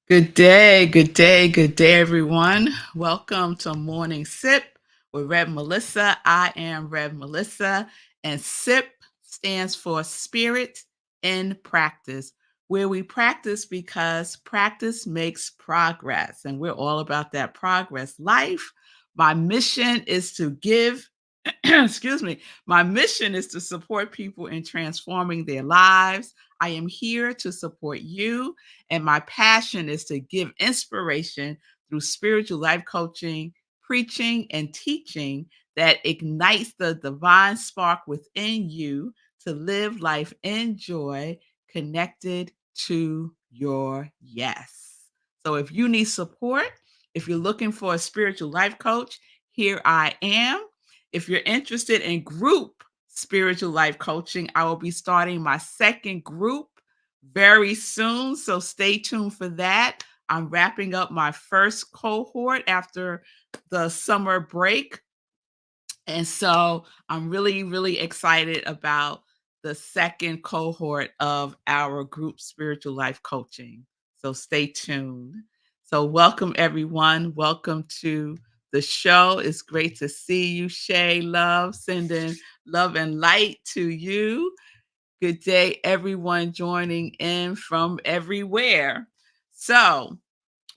Good day, good day, good day, everyone. Welcome to Morning Sip with Rev Melissa. I am Rev Melissa, and SIP stands for Spirit in Practice, where we practice because practice makes progress, and we're all about that progress life. My mission is to give, excuse me, my mission is to support people in transforming their lives. I am here to support you. And my passion is to give inspiration through spiritual life coaching, preaching, and teaching that ignites the divine spark within you to live life in joy, connected to your yes. So if you need support, if you're looking for a spiritual life coach, here I am. If you're interested in group spiritual life coaching, I will be starting my second group very soon. So stay tuned for that. I'm wrapping up my first cohort after the summer break. And so I'm really, really excited about the second cohort of our group spiritual life coaching. So stay tuned. So, welcome everyone. Welcome to the show. It's great to see you, Shay Love, sending love and light to you. Good day, everyone joining in from everywhere. So,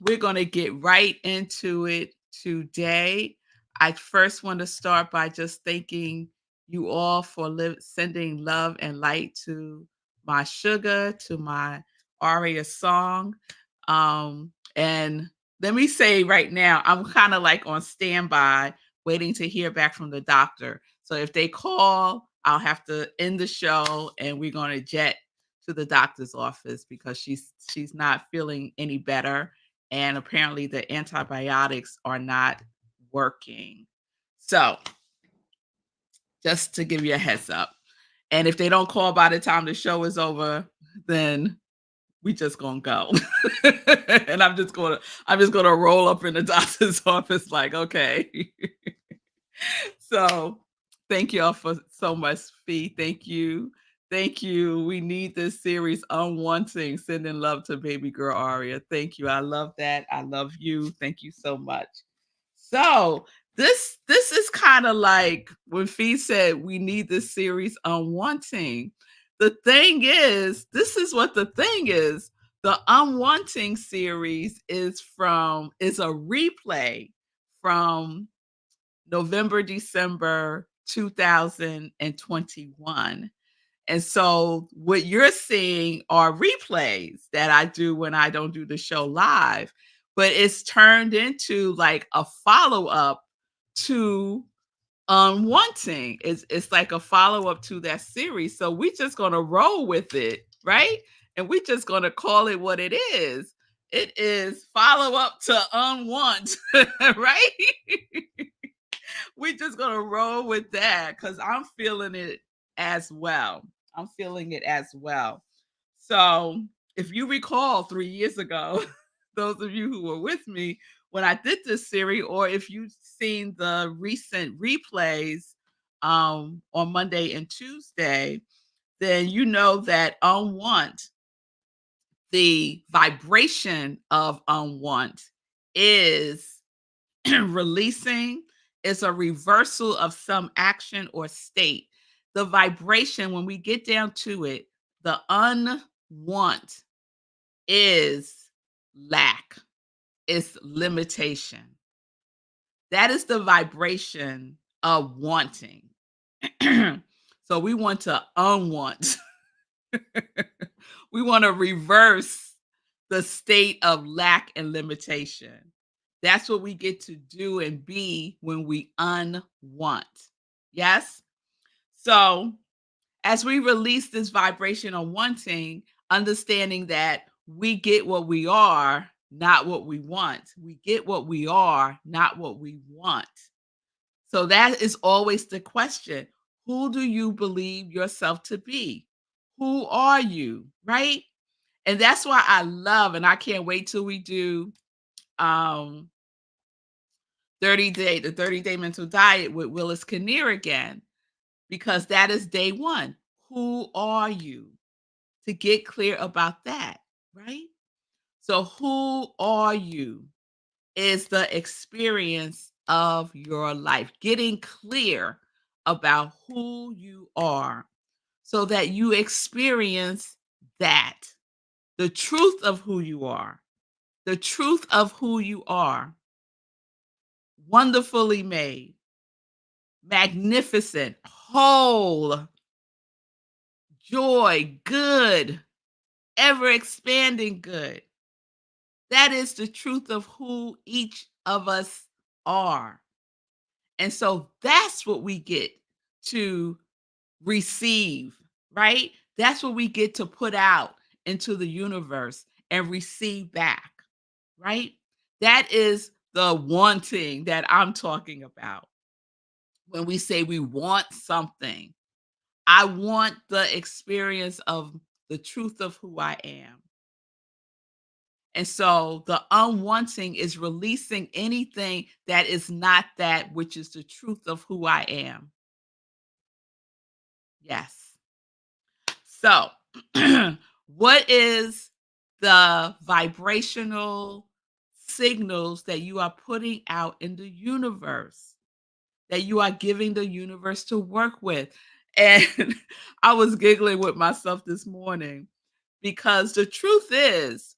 we're going to get right into it today. I first want to start by just thanking you all for sending love and light to my sugar, to my aria song. And let me say right now, I'm kind of like on standby, waiting to hear back from the doctor. So if they call, I'll have to end the show and we're going to jet to the doctor's office because she's not feeling any better, and apparently the antibiotics are not working. So, just to give you a heads up. And if they don't call by the time the show is over, then we just gonna go. And I'm just gonna roll up in the doctor's office like, okay. So thank you all for so much, Fee. Thank you. Thank you. We need this series, Unwanting, sending love to baby girl Aria. Thank you. I love that. I love you. Thank you so much. So this is kind of like when Fee said we need this series, Unwanting. The thing is, this is what the thing is. The Unwanting series is a replay from November, December 2021. And so what you're seeing are replays that I do when I don't do the show live, but it's turned into like a follow-up to Unwanting. It's like a follow-up to that series. So we're just gonna roll with it, right? And we're just gonna call it what it is. It is follow-up to Unwant, right? We're just gonna roll with that because I'm feeling it as well. I'm feeling it as well. So if you recall 3 years ago, those of you who were with me when I did this series, or if you've seen the recent replays on Monday and Tuesday, then you know that Unwant, the vibration of Unwant, is releasing, is a reversal of some action or state. The vibration, when we get down to it, the unwant is lack, is limitation. That is the vibration of wanting. So we want to unwant. We want to reverse the state of lack and limitation. That's what we get to do and be when we unwant. Yes? So, as we release this vibration of wanting, understanding that we get what we are, not what we want. We get what we are, not what we want. So, that is always the question. Who do you believe yourself to be? Who are you? Right? And that's why I love, and I can't wait till we do um 30-day mental diet with Willis Kinnear again, because that is day one. Who are you? To get clear about that, right? So, who are you is the experience of your life. Getting clear about who you are so that you experience that, the truth of who you are, the truth of who you are, wonderfully made, magnificent, whole, joy, good, ever expanding good. That is the truth of who each of us are. And so that's what we get to receive, right? That's what we get to put out into the universe and receive back, right? That is the wanting that I'm talking about. When we say we want something, I want the experience of the truth of who I am. And so the unwanting is releasing anything that is not that which is the truth of who I am. Yes. So, what is the vibrational signals that you are putting out in the universe, that you are giving the universe to work with? And I was giggling with myself this morning because the truth is,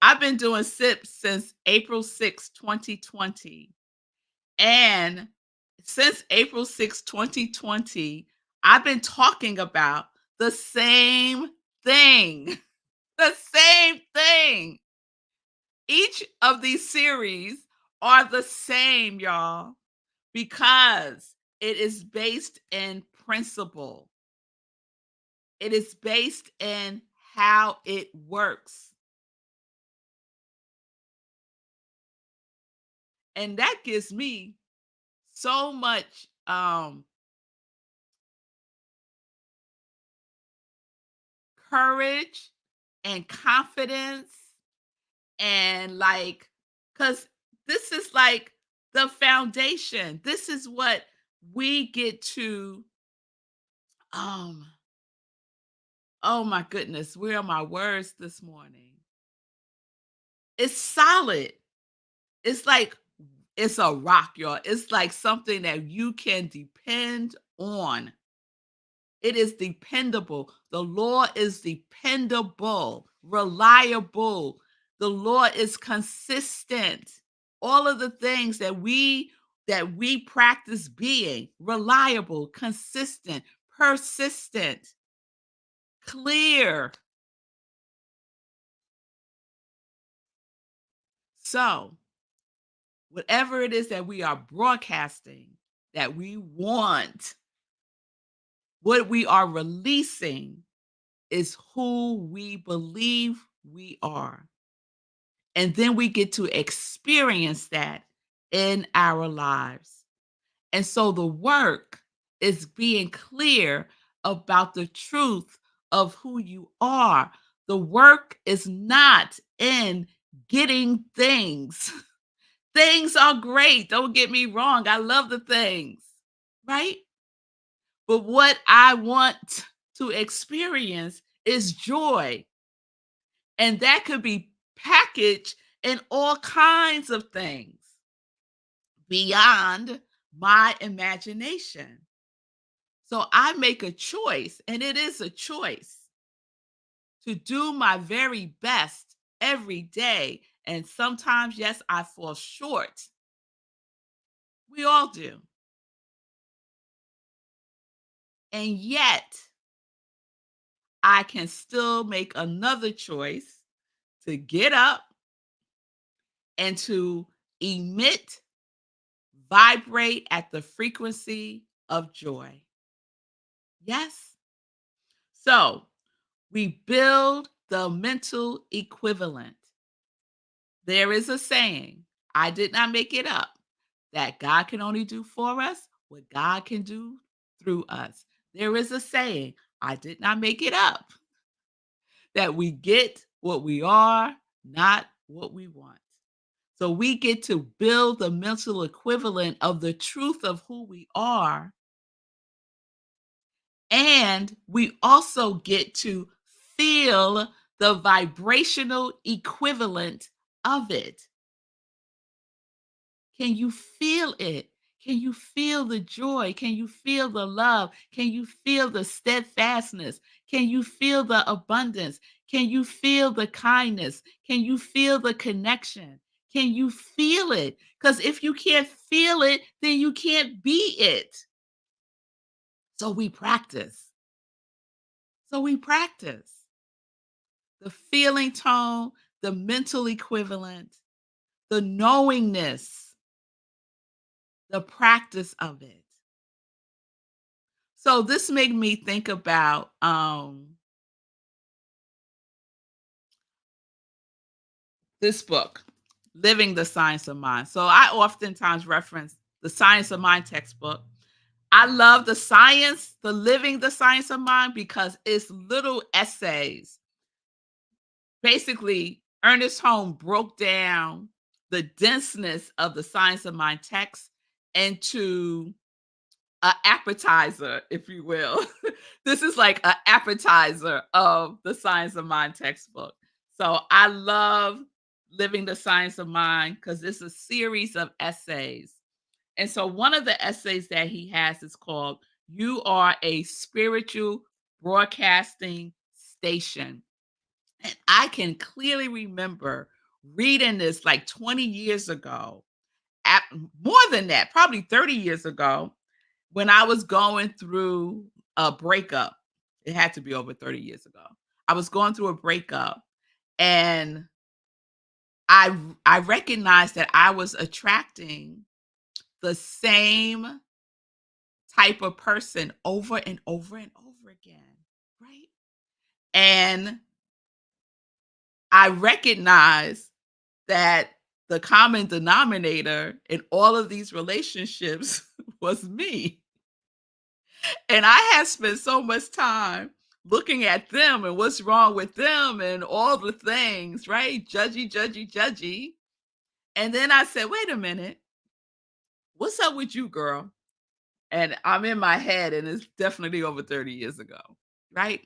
I've been doing SIP since April 6th, 2020. And since April 6th, 2020, I've been talking about the same thing. The same thing. Each of these series are the same, y'all, because it is based in principle. It is based in how it works. And that gives me so much courage and confidence and like because this is like the foundation. This is what we get to um oh my goodness, where are my words this morning? It's solid. It's like it's a rock, y'all. It's like something that you can depend on. It is dependable. The law is dependable, reliable. The law is consistent. All of the things that we practice being reliable, consistent, persistent, clear. So, whatever it is that we are broadcasting, that we want, what we are releasing is who we believe we are. And then we get to experience that in our lives. And so the work is being clear about the truth of who you are. The work is not in getting things. Things are great. Don't get me wrong. I love the things, right? But what I want to experience is joy. And that could be packaged in all kinds of things beyond my imagination. So I make a choice, and it is a choice to do my very best every day. And sometimes, yes, I fall short. We all do. And yet, I can still make another choice to get up and to emit, vibrate at the frequency of joy. Yes. So we build the mental equivalent. There is a saying, I did not make it up, that God can only do for us what God can do through us. There is a saying, I did not make it up, that we get what we are, not what we want. So we get to build the mental equivalent of the truth of who we are. And we also get to feel the vibrational equivalent of it. Can you feel it? Can you feel the joy? Can you feel the love? Can you feel the steadfastness? Can you feel the abundance? Can you feel the kindness? Can you feel the connection? Can you feel it? Because if you can't feel it, then you can't be it. So we practice. So we practice the feeling tone, the mental equivalent, the knowingness, the practice of it. So this made me think about this book, Living the Science of Mind. So I oftentimes reference the Science of Mind textbook. I love the science, the Living the Science of Mind, because it's little essays. Basically, Ernest Holmes broke down the denseness of the Science of Mind text into a appetizer, if you will. This is like an appetizer of the Science of Mind textbook. So I love Living the Science of Mind because it's a series of essays. And so one of the essays that he has is called You Are a Spiritual Broadcasting Station. And I can clearly remember reading this like 20 years ago, at, more than that, probably 30 years ago, when I was going through a breakup. It had to be over 30 years ago. I was going through a breakup, and I recognized that I was attracting the same type of person over and over and over again, right? And I recognized that the common denominator in all of these relationships was me. And I had spent so much time looking at them and what's wrong with them and all the things, right? Judgy, judgy, judgy. And then I said, wait a minute, what's up with you, girl? And I'm in my head, and it's definitely over 30 years ago, right?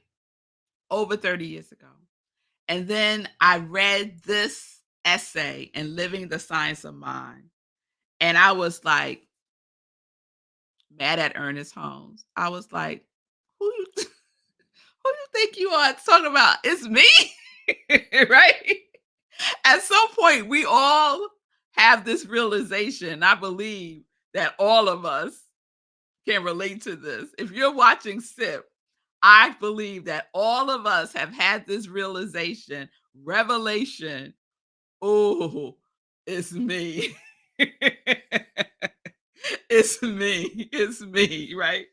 Over 30 years ago. And then I read this essay in Living the Science of Mind. And I was like mad at Ernest Holmes. I was like, who you who you think you are talking about? It's me, right? At some point, we all have this realization. I believe that all of us can relate to this. If you're watching SIP, I believe that all of us have had this realization, revelation. Oh, it's me. It's me. It's me, right?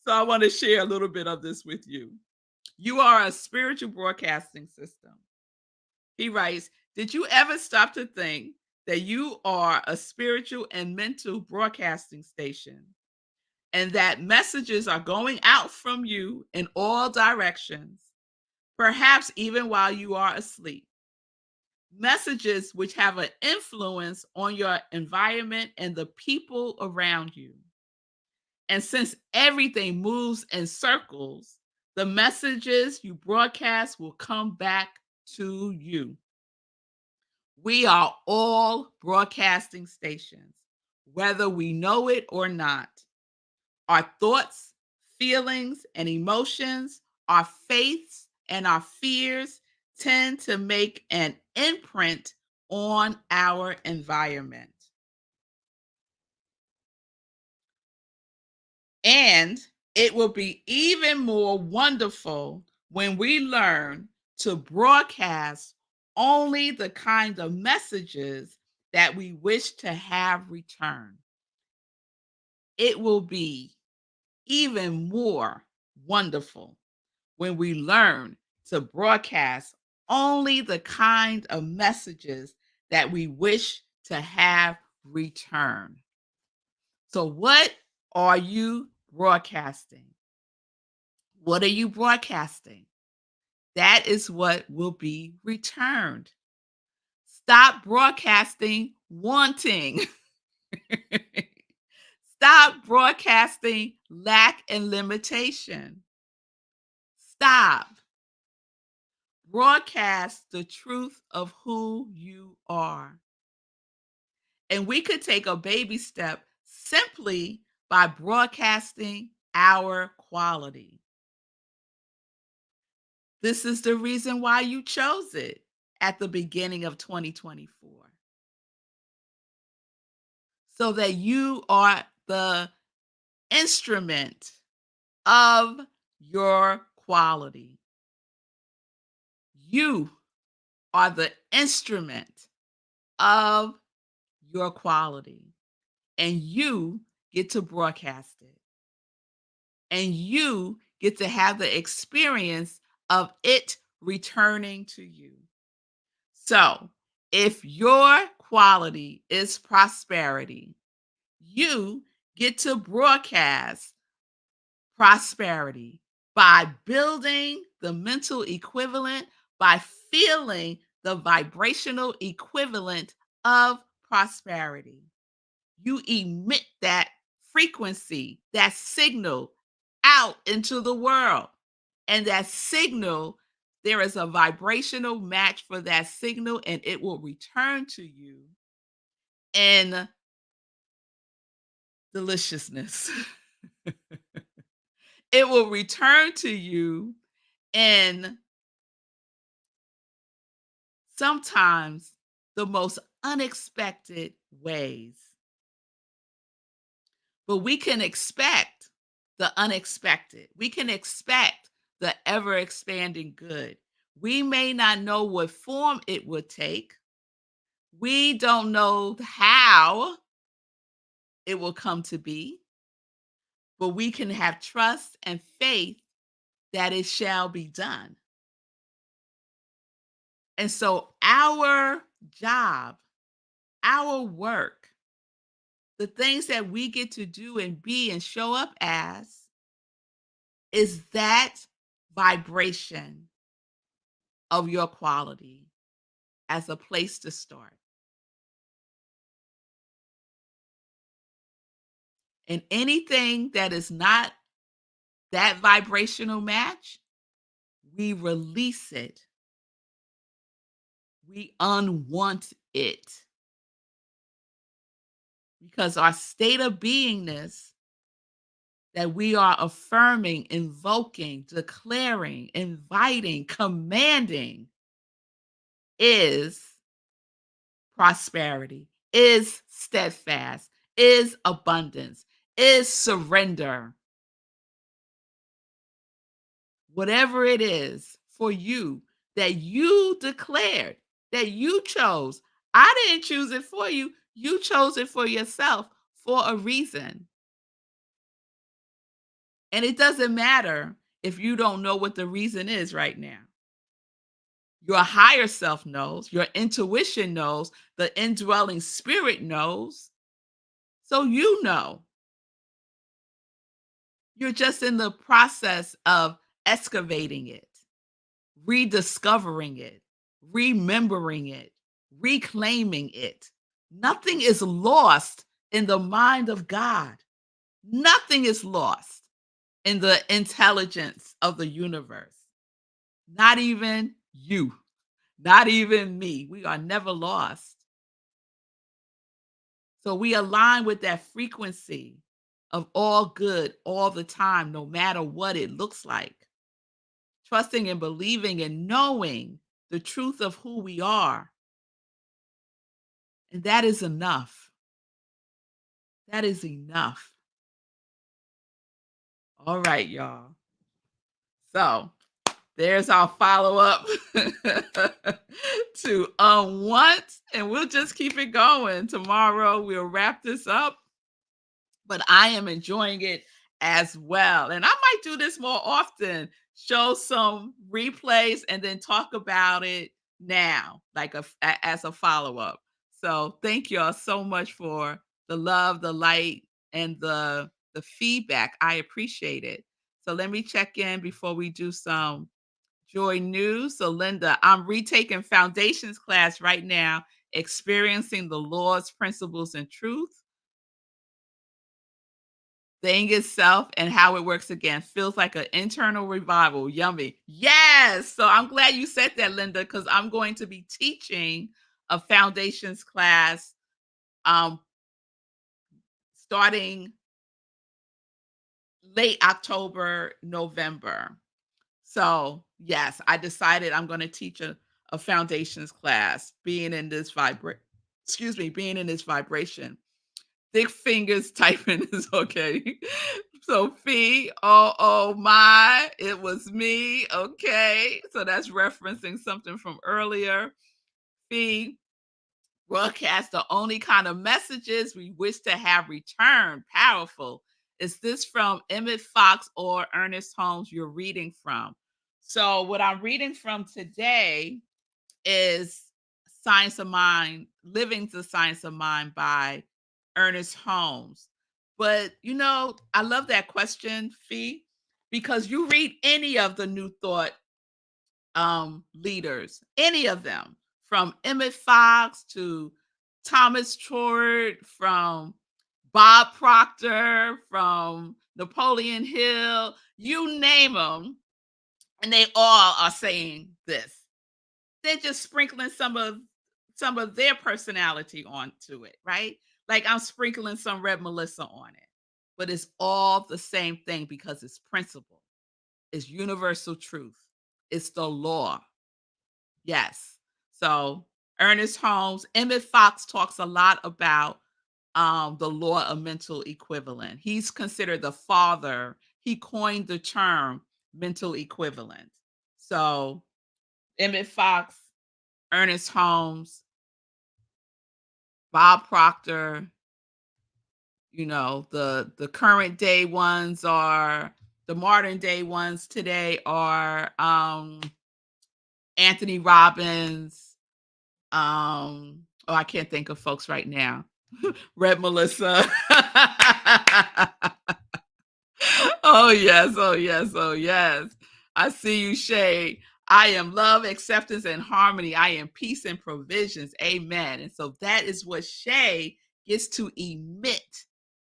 So I want to share a little bit of this with you. You are a spiritual broadcasting system. He writes, did you ever stop to think that you are a spiritual and mental broadcasting station and that messages are going out from you in all directions, perhaps even while you are asleep? Messages which have an influence on your environment and the people around you. And since everything moves in circles, the messages you broadcast will come back to you. We are all broadcasting stations, whether we know it or not. Our thoughts, feelings, and emotions, our faiths, and our fears tend to make an imprint on our environment. And it will be even more wonderful when we learn to broadcast only the kind of messages that we wish to have returned. It will be even more wonderful when we learn to broadcast only the kind of messages that we wish to have return. So, what are you broadcasting? What are you broadcasting? That is what will be returned. Stop broadcasting wanting. Stop broadcasting lack and limitation. Stop. broadcast the truth of who you are. And we could take a baby step simply by broadcasting our quality. This is the reason why you chose it at the beginning of 2024, so that you are the instrument of your quality. You are the instrument of your quality, and you get to broadcast it, and you get to have the experience of it returning to you. So, if your quality is prosperity, you get to broadcast prosperity by building the mental equivalent, by feeling the vibrational equivalent of prosperity. You emit that frequency, that signal out into the world. And that signal, there is a vibrational match for that signal, and it will return to you in deliciousness. It will return to you in sometimes the most unexpected ways. But we can expect the unexpected. We can expect the ever expanding good. We may not know what form it would take. We don't know how it will come to be, but we can have trust and faith that it shall be done. And so, our job, our work, the things that we get to do and be and show up as, is that vibration of your quality as a place to start. And anything that is not that vibrational match, we release it. We unwant it, because our state of beingness that we are affirming, invoking, declaring, inviting, commanding is prosperity, is steadfast, is abundance, is surrender. Whatever it is for you that you declared, that you chose. I didn't choose it for you. You chose it for yourself for a reason. And it doesn't matter if you don't know what the reason is right now. Your higher self knows, your intuition knows, the indwelling spirit knows. So you know. You're just in the process of excavating it, rediscovering it, remembering it, reclaiming it. Nothing is lost in the mind of God. Nothing is lost in the intelligence of the universe. Not even you, not even me. We are never lost. So we align with that frequency of all good all the time, no matter what it looks like. Trusting and believing and knowing the truth of who we are. And that is enough. That is enough. All right, y'all. So there's our follow up to Unwant, and we'll just keep it going. Tomorrow we'll wrap this up, but I am enjoying it as well. And I might do this more often, show some replays and then talk about it now, like as a follow up. So thank y'all so much for the love, the light, and the feedback. I appreciate it. So let me check in before we do some joy news. So Linda, I'm retaking foundations class right now, experiencing the Lord's principles and truth. thing itself and how it works again. Feels like an internal revival. Yummy. Yes. So I'm glad you said that, Linda, because I'm going to be teaching a foundations class um, starting late October, November. So, yes, I decided I'm going to teach a foundations class, being in this being in this vibration. Thick fingers typing is okay. So fee, oh my, it was me. Okay. So that's referencing something from earlier. Fee, broadcast the only kind of messages we wish to have returned. Powerful. Is this from Emmett Fox or Ernest Holmes you're reading from? So what I'm reading from today is Science of Mind, Living the Science of Mind by Ernest Holmes. But I love that question, Fee, because you read any of the New Thought leaders, any of them, from Emmett Fox to Thomas Trort, from Bob Proctor, from Napoleon Hill, you name them, and they all are saying this. They're just sprinkling some of their personality onto it, right? Like I'm sprinkling some Rev Melissa on it. But it's all the same thing because it's principle. It's universal truth. It's the law. Yes. So Ernest Holmes, Emmett Fox talks a lot about the law of mental equivalent. He's considered the father. He coined the term mental equivalent. So Emmett Fox, Ernest Holmes, Bob Proctor, the current day ones are the modern day ones today are Anthony Robbins, oh, I can't think of folks right now. Rev Melissa. Oh yes, oh yes, oh yes. I see you, Shay. I am love, acceptance, and harmony. I am peace and provisions. Amen. And so that is what Shay gets to emit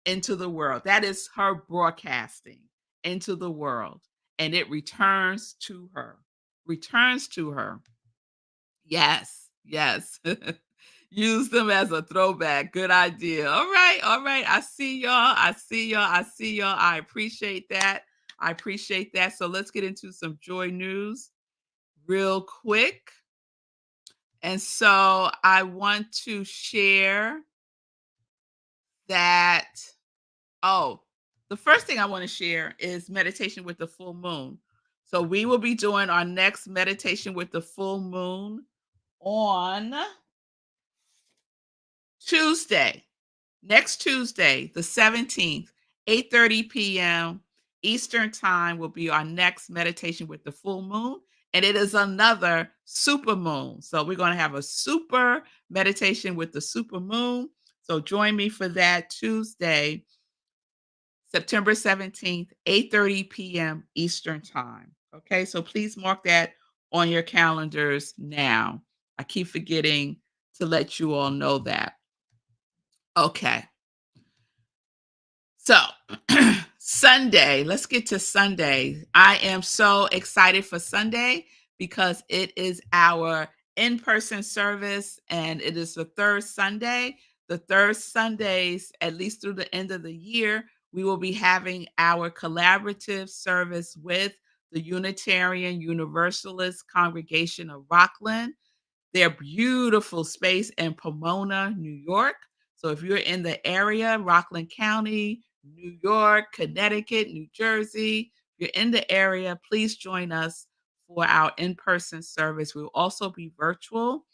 into the world. That is her broadcasting into the world. And it returns to her. Returns to her. Yes, yes. Use them as a throwback. Good idea. All right, all right. I see y'all. I see y'all. I see y'all. I appreciate that. I appreciate that. So let's get into some joy news real quick. And so I want to share that. Oh, the first thing I want to share is meditation with the full moon. So we will be doing our next meditation with the full moon on Tuesday, next Tuesday, the 17th, 8:30 p.m. Eastern Time will be our next meditation with the full moon. And it is another super moon. So we're going to have a super meditation with the super moon. So join me for that Tuesday, September 17th, 8:30 p.m. Eastern Time. Okay, so please mark that on your calendars now. I keep forgetting to let you all know that. Okay. So, Sunday, let's get to Sunday. I am so excited for Sunday because it is our in person service and it is the third Sunday. The third Sundays, at least through the end of the year, we will be having our collaborative service with the Unitarian Universalist Congregation of Rockland, their beautiful space in Pomona, New York. So if you're in the area, Rockland County, New York, Connecticut, New Jersey, if you're in the area, please join us for our in-person service. We'll also be virtual.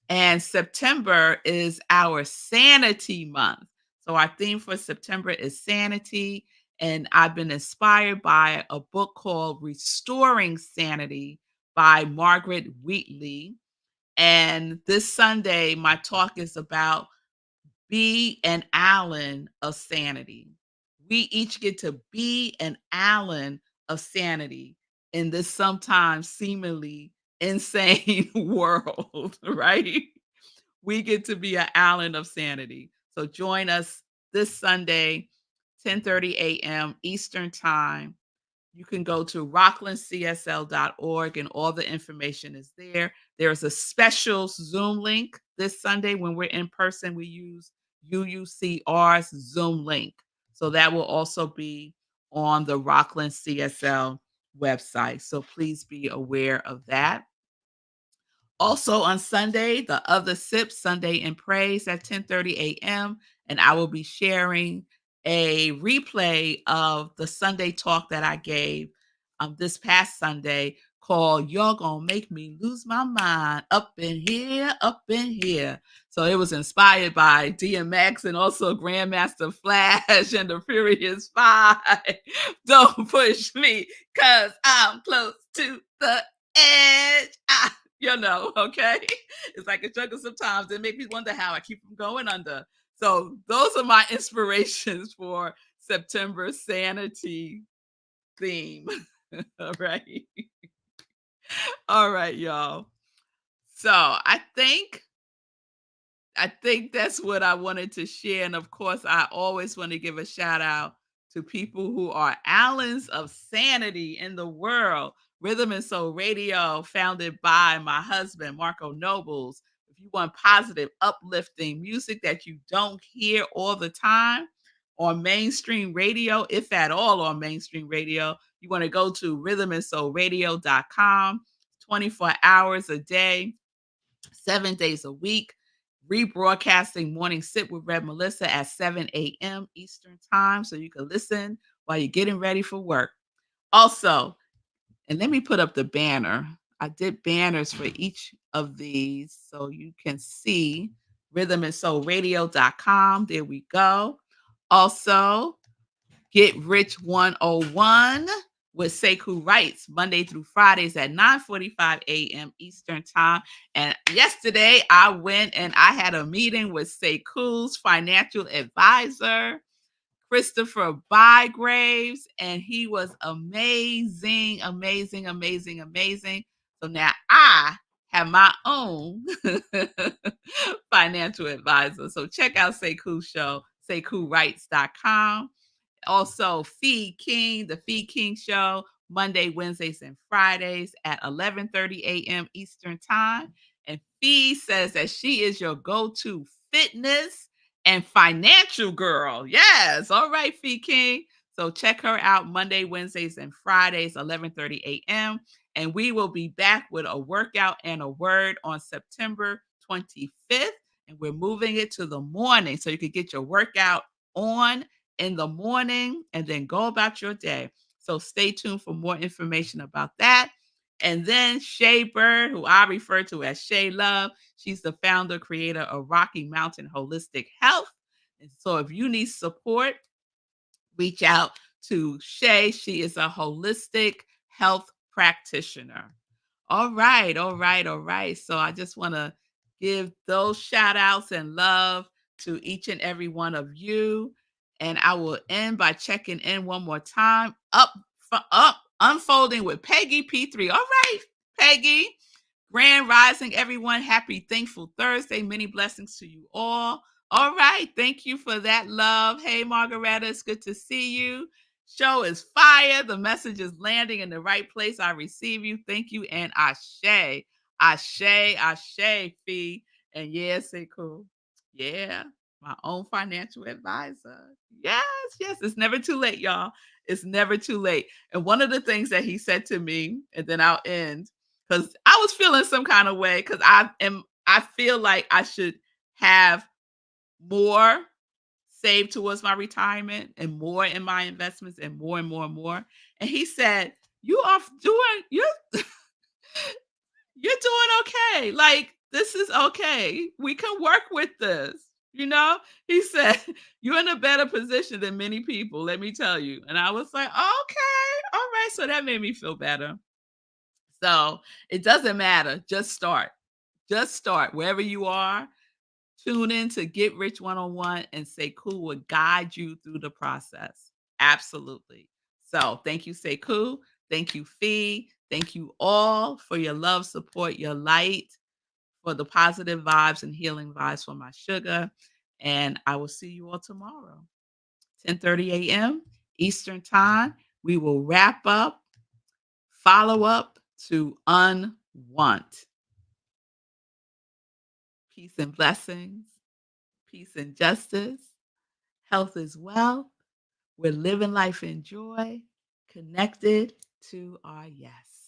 And September is our sanity month. So our theme for September is sanity. And I've been inspired by a book called Restoring Sanity by Margaret Wheatley. And this Sunday, my talk is about be an Allen of sanity. We each get to be an Allen of sanity in this sometimes seemingly insane world, right? We get to be an Allen of sanity. So join us this Sunday, 10:30 a.m. Eastern Time. You can go to rocklandcsl.org and all the information is there. There's a special Zoom link this Sunday when we're in person. We use UUCR's Zoom link. So that will also be on the Rockland CSL website. So please be aware of that. Also on Sunday, the other sip Sunday in praise at 10:30 a.m. And I will be sharing a replay of the Sunday talk that I gave this past Sunday called You're Gonna Make Me Lose My Mind Up in Here, Up in Here. So it was inspired by DMX and also Grandmaster Flash and the Furious Five. Don't push me because I'm close to the edge. Okay? It's like a struggle sometimes. It makes me wonder how I keep from going under. So those are my inspirations for September sanity theme. All right. All right, y'all. So I think that's what I wanted to share. And of course, I always want to give a shout out to people who are Allens of sanity in the world. Rhythm and Soul Radio, founded by my husband, Marco Nobles. If you want positive, uplifting music that you don't hear all the time on mainstream radio, if at all on mainstream radio, you want to go to rhythmandsoulradio.com 24 hours a day, 7 days a week, rebroadcasting Morning Sip with Rev Melissa at 7 a.m. Eastern Time, so you can listen while you're getting ready for work. Also, and let me put up the banner. I did banners for each of these so you can see rhythmandsoulradio.com. There we go. Also, Get Rich 101 with Sekou Writes, Monday through Fridays at 9:45 a.m. Eastern Time. And yesterday I went and I had a meeting with Sekou's financial advisor, Christopher Bygraves, and he was amazing, amazing, amazing, amazing. So now I have my own financial advisor. So check out Sekou's show, SekouWrites.com. Also, Feed King, the Feed King Show, Monday, Wednesdays, and Fridays at 11:30 a.m. Eastern Time. And Fee says that she is your go-to fitness and financial girl. Yes. All right, Fee King. So check her out Monday, Wednesdays, and Fridays, 11:30 a.m. And we will be back with a workout and a word on September 25th. And we're moving it to the morning so you can get your workout on in the morning and then go about your day. So stay tuned for more information about that. And then Shay Bird, who I refer to as Shay Love, she's the founder, creator of Rocky Mountain Holistic Health. And so if you need support, reach out to Shay. She is a holistic health practitioner. All right, all right, all right. So I just want to give those shout outs and love to each and every one of you. And I will end by checking in one more time. Up, unfolding with Peggy P3. All right, Peggy. Grand Rising, everyone. Happy Thankful Thursday. Many blessings to you all. All right. Thank you for that love. Hey, Margaretta. It's good to see you. Show is fire. The message is landing in the right place. I receive you. Thank you. And Ashe. Ashe. Ashe, Fee. And yeah, say cool. Yeah. My own financial advisor. Yes, yes. It's never too late, y'all. It's never too late. And one of the things that he said to me, and then I'll end, because I was feeling some kind of way because I feel like I should have more saved towards my retirement and more in my investments and more and more and more. And he said, "You are doing you're doing okay. Like this is okay. We can work with this." You know, he said, "You're in a better position than many people, let me tell you." And I was like, "Okay, all right." So that made me feel better. So it doesn't matter. Just start. Just start wherever you are. Tune in to Get Rich 101 and Say Cool will guide you through the process. Absolutely. So thank you, Say Cool. Thank you, Fee. Thank you all for your love, support, your light, for the positive vibes and healing vibes for my sugar. And I will see you all tomorrow. 10:30 a.m. Eastern Time. We will wrap up, follow up to Unwant. Peace and blessings, peace and justice, health is wealth. We're living life in joy, connected to our yes.